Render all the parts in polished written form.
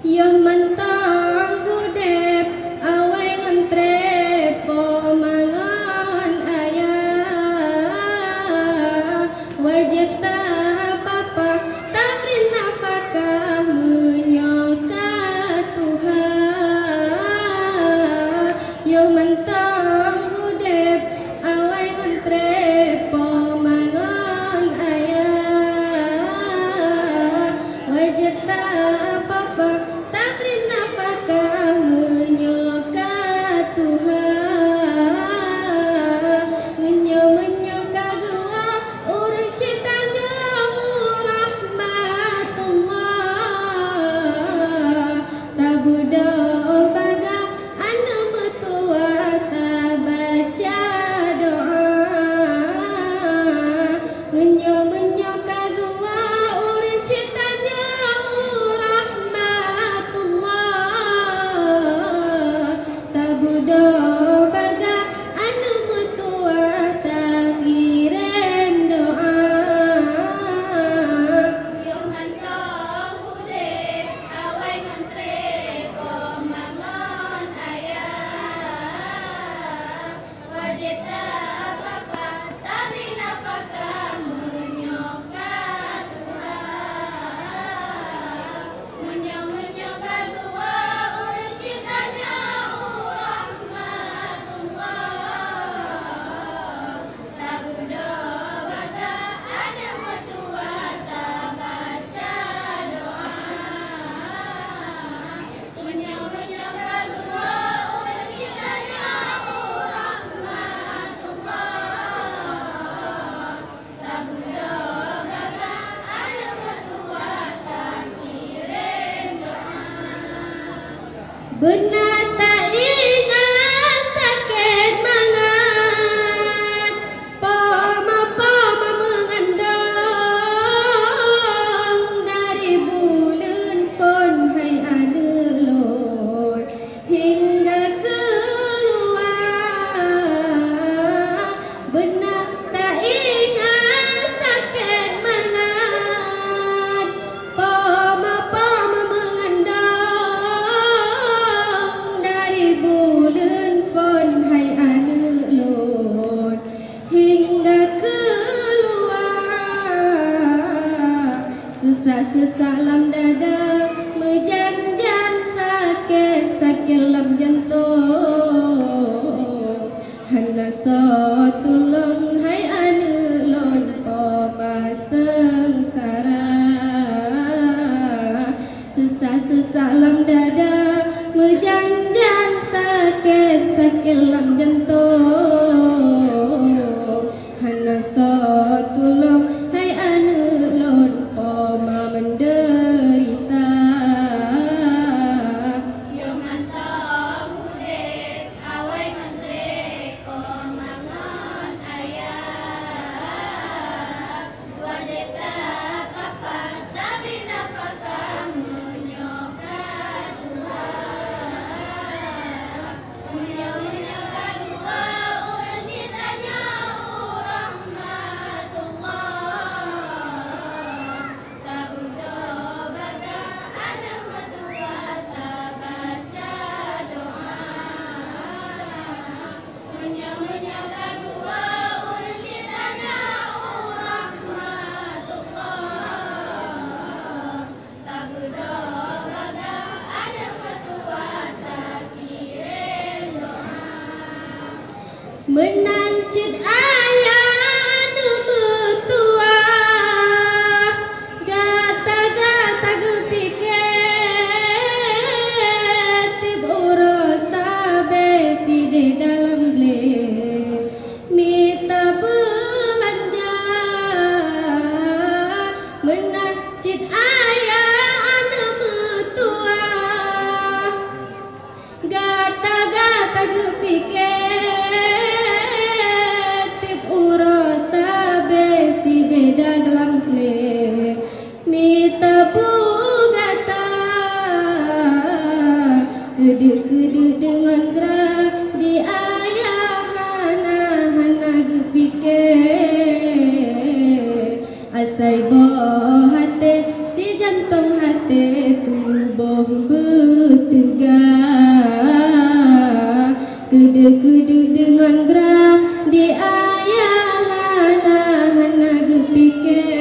Yo mentang hudep awai ngantre pomangon ayah wajib tak apa tabrin nafkah menyoka Tuhan. Yo mentang hudep awai ngantre pomangon ayah wajib tak apa tabrin nafkah menyoka Tuhan. Menyoka gua urus syaitannya rahmatullah. Tabudo baga anu metua tabaca doa. Menyoka gua urus syaitannya rahmatullah. Tabudo baga anu metua takirim doa. Yo mantong hudep awai ngantre pomangon ayah wajib tak apa tabrin nafkah menyoka Tuhan. Menyoka gua urus syaitannya rahmatullah. Tabudo baga anu metua tabaca doa. Menyoka gua urus syaitannya rahmatullah. Tabudo baga anu metua takirim doa. Benar tak ingat sakit mangat poma mengandung dari bulan pun hai ada lor hingga keluar. Benar tak ingat sakit mangat poma mengandung dari bulan pun hai ada lor hingga keluar. Sesak-sesak lam dada menjanjang sakit lam jantung. Hana so tulung hai anu lon poma sengsara. Sesak-sesak lam dada menjanjang sakit lam jantung. Hana so tulung hai anu lon poma menderita. Yo mantong hudep awai ngantre pomangon ayah wajib tak apa tabrin nafkah menyoka Tuhan. Menyoka gua urus syaitannya rahmatullah. Tabudo baga anu metua tabaca doa. Menyoka gua urus syaitannya rahmatullah. Tabudo baga anu metua takirim doa. Menancit ayah nu metua gata-gata gepiket tib urus besi di dalam blek mita belanja. Menancit ayah nu metua gata-gata gepiket tip urus besi di dalam blek mita bugata. Kedek-kedek dengan gerak di ayah hana gepiket asai boh hati si jantung hati tubuh kedek dengan gerah di ayah hana gepikir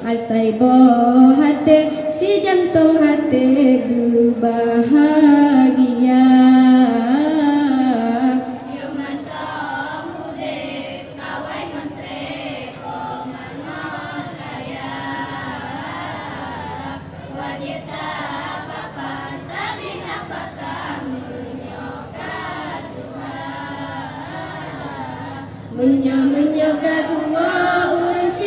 asai boh hati si jantung hati berbahagia. Menyo-menyo kadua urus